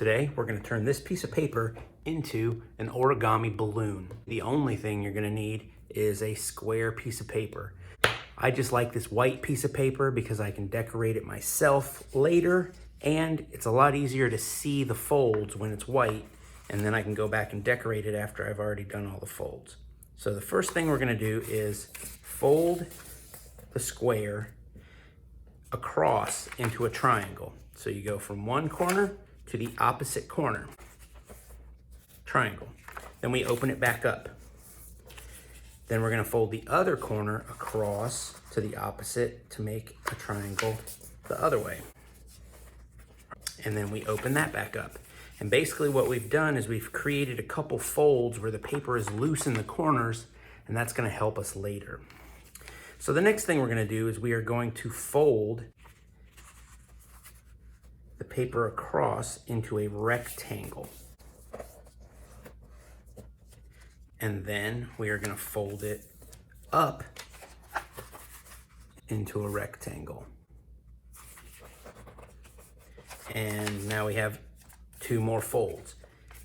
Today, we're gonna turn this piece of paper into an origami balloon. The only thing you're gonna need is a square piece of paper. I just like this white piece of paper because I can decorate it myself later, and it's a lot easier to see the folds when it's white, and then I can go back and decorate it after I've already done all the folds. So the first thing we're gonna do is fold the square across into a triangle. So you go from one corner to the opposite corner, triangle. Then we open it back up. Then we're gonna fold the other corner across to the opposite to make a triangle the other way. And then we open that back up. And basically what we've done is we've created a couple folds where the paper is loose in the corners, and that's gonna help us later. So the next thing we're gonna do is we are going to fold the paper across into a rectangle. And then we are gonna fold it up into a rectangle. And now we have two more folds.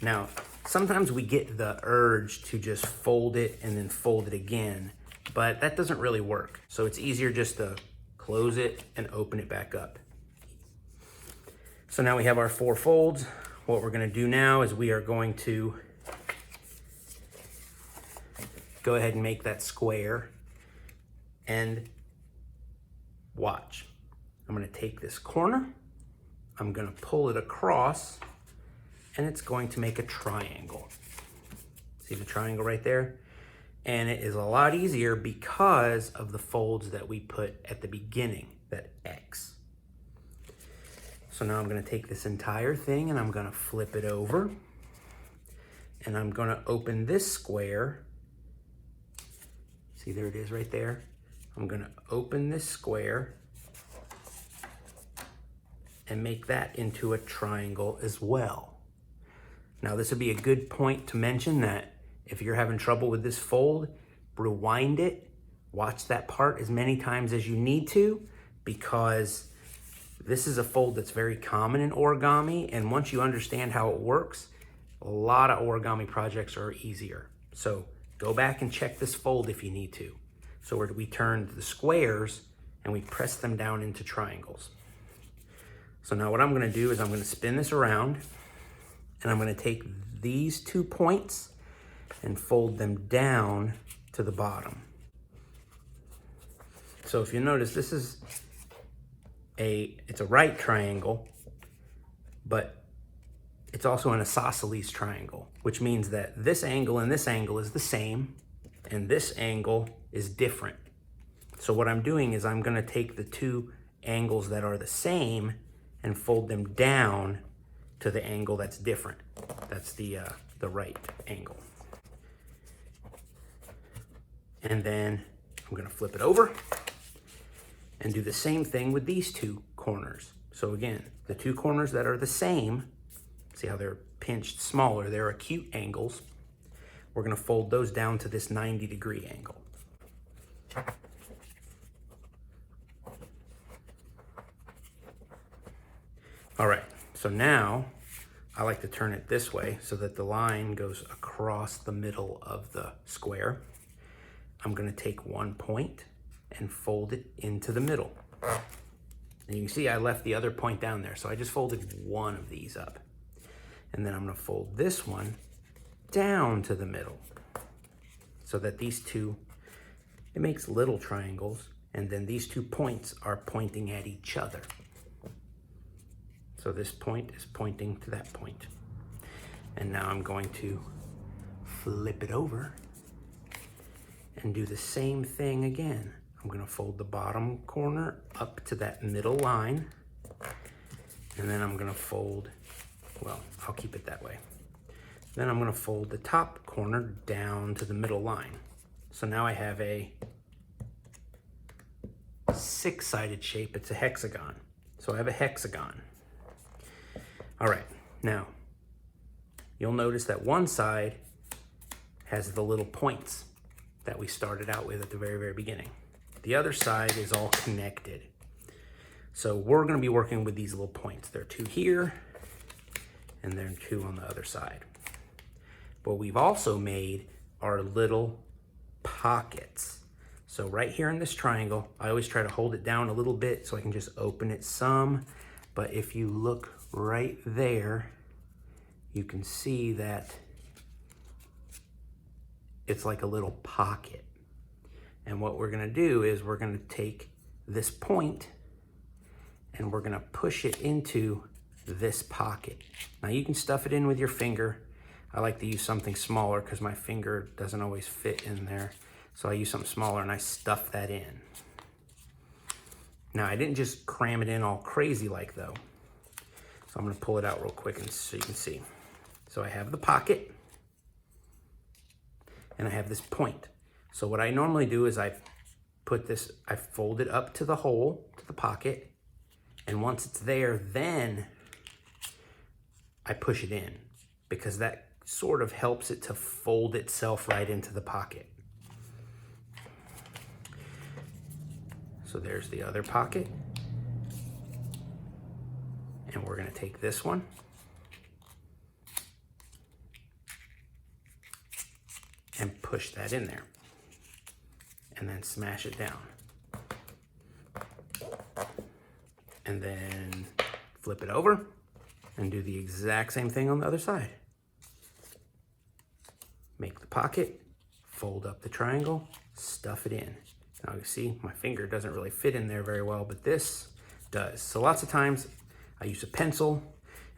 Now, sometimes we get the urge to just fold it and then fold it again, but that doesn't really work. So it's easier just to close it and open it back up. So now we have our 4 folds. What we're gonna do now is we are going to go ahead and make that square, and watch. I'm gonna take this corner, I'm gonna pull it across, and it's going to make a triangle. See the triangle right there? And it is a lot easier because of the folds that we put at the beginning, that X. So now I'm gonna take this entire thing and I'm gonna flip it over, and I'm gonna open this square. See, there it is right there. I'm gonna open this square and make that into a triangle as well. Now this would be a good point to mention that if you're having trouble with this fold, rewind it, watch that part as many times as you need to, because this is a fold that's very common in origami, and once you understand how it works, a lot of origami projects are easier. So go back and check this fold if you need to. So we turned the squares and we press them down into triangles. So now what I'm gonna do is I'm gonna spin this around, and I'm gonna take these 2 points and fold them down to the bottom. So if you notice, this is it's a right triangle, but it's also an isosceles triangle, which means that this angle and this angle is the same, and this angle is different. So what I'm doing is I'm gonna take the 2 angles that are the same and fold them down to the angle that's different. That's the right angle. And then I'm gonna flip it over and do the same thing with these 2 corners. So again, the 2 corners that are the same, see how they're pinched smaller, they're acute angles. We're gonna fold those down to this 90-degree angle. All right, so now I like to turn it this way so that the line goes across the middle of the square. I'm gonna take 1 point and fold it into the middle. And you can see I left the other point down there, so I just folded one of these up. And then I'm gonna fold this one down to the middle so that these 2, it makes little triangles, and then these 2 points are pointing at each other. So this point is pointing to that point. And now I'm going to flip it over and do the same thing again. I'm gonna fold the bottom corner up to that middle line, and then I'm gonna fold, well, I'll keep it that way. Then I'm gonna fold the top corner down to the middle line. So now I have a 6-sided shape. It's a hexagon. So I have a hexagon. All right, now you'll notice that one side has the little points that we started out with at the very, very beginning. The other side is all connected. So we're gonna be working with these little points. There are 2 here, and then 2 on the other side. But we've also made our little pockets. So right here in this triangle, I always try to hold it down a little bit so I can just open it some. But if you look right there, you can see that it's like a little pocket. And what we're gonna do is we're gonna take this point and we're gonna push it into this pocket. Now you can stuff it in with your finger. I like to use something smaller because my finger doesn't always fit in there. So I use something smaller and I stuff that in. Now I didn't just cram it in all crazy like though. So I'm gonna pull it out real quick and so you can see. So I have the pocket and I have this point. So what I normally do is I fold it up to the hole, to the pocket, and once it's there, then I push it in because that sort of helps it to fold itself right into the pocket. So there's the other pocket. And we're gonna take this one and push that in there and then smash it down. And then flip it over and do the exact same thing on the other side. Make the pocket, fold up the triangle, stuff it in. Now you see my finger doesn't really fit in there very well, but this does. So lots of times I use a pencil.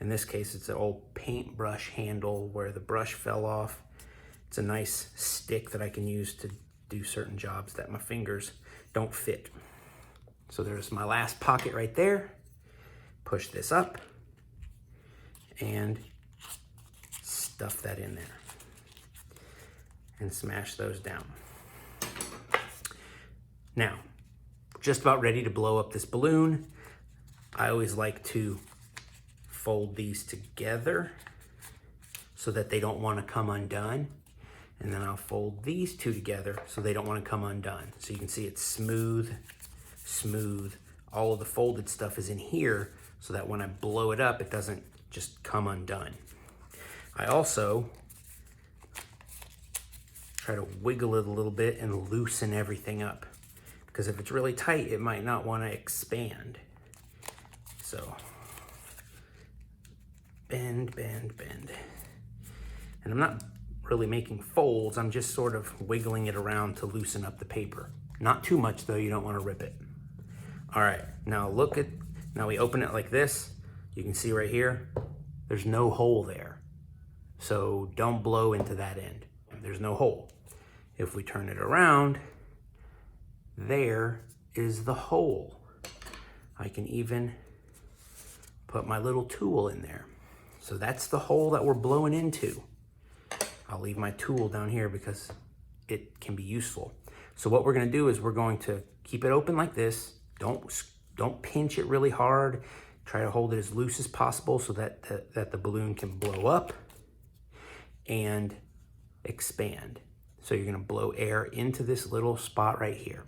In this case, it's an old paintbrush handle where the brush fell off. It's a nice stick that I can use to do certain jobs that my fingers don't fit. So there's my last pocket right there. Push this up and stuff that in there and smash those down. Now, just about ready to blow up this balloon. I always like to fold these together so that they don't want to come undone. And then I'll fold these 2 together so they don't want to come undone. So you can see it's smooth, smooth. All of the folded stuff is in here so that when I blow it up, it doesn't just come undone. I also try to wiggle it a little bit and loosen everything up. Because if it's really tight, it might not want to expand. So, bend, bend, bend. And I'm not really making folds, I'm just sort of wiggling it around to loosen up the paper. Not too much though, you don't want to rip it. All right, now now we open it like this. You can see right here, there's no hole there. So don't blow into that end. There's no hole. If we turn it around, there is the hole. I can even put my little tool in there. So that's the hole that we're blowing into. I'll leave my tool down here because it can be useful. So what we're gonna do is we're going to keep it open like this. Don't pinch it really hard. Try to hold it as loose as possible so that the balloon can blow up and expand. So you're gonna blow air into this little spot right here.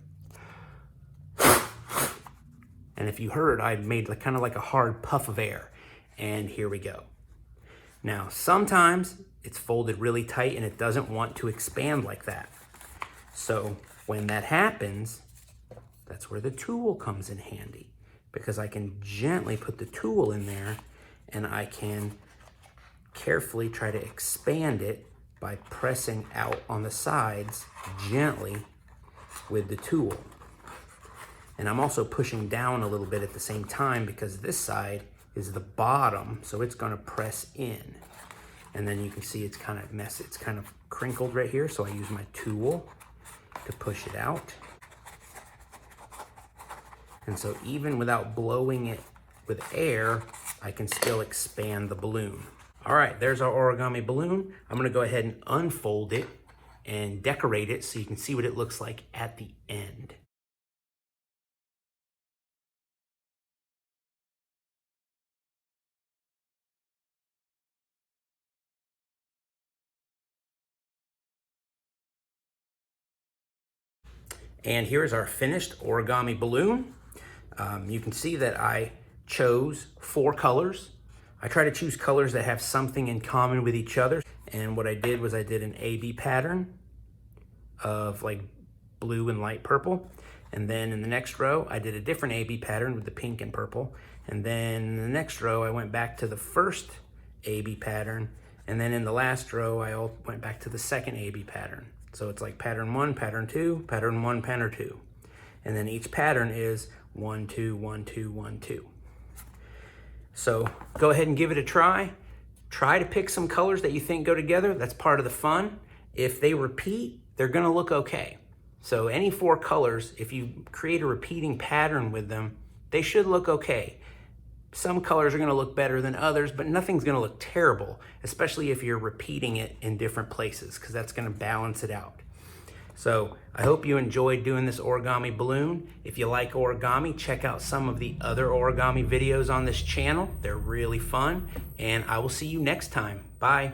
And if you heard, I made kind of like a hard puff of air. And here we go. Now, sometimes it's folded really tight and it doesn't want to expand like that. So when that happens, that's where the tool comes in handy, because I can gently put the tool in there and I can carefully try to expand it by pressing out on the sides gently with the tool. And I'm also pushing down a little bit at the same time because this side is the bottom, so it's gonna press in. And then you can see it's kind of messy, it's kind of crinkled right here, so I use my tool to push it out. And so even without blowing it with air, I can still expand the balloon. All right, there's our origami balloon. I'm gonna go ahead and unfold it and decorate it so you can see what it looks like at the end. And here's our finished origami balloon. You can see that I chose 4 colors. I try to choose colors that have something in common with each other. And what I did was I did an AB pattern of like blue and light purple. And then in the next row, I did a different AB pattern with the pink and purple. And then in the next row, I went back to the first AB pattern. And then in the last row, I went back to the second AB pattern. So it's like pattern 1, pattern 2, pattern 1, pattern 2. And then each pattern is 1, 2, 1, 2, 1, 2. So go ahead and give it a try. Try to pick some colors that you think go together. That's part of the fun. If they repeat, they're gonna look okay. So any 4 colors, if you create a repeating pattern with them, they should look okay. Some colors are gonna look better than others, but nothing's gonna look terrible, especially if you're repeating it in different places, because that's gonna balance it out. So I hope you enjoyed doing this origami balloon. If you like origami, check out some of the other origami videos on this channel. They're really fun, and I will see you next time. Bye.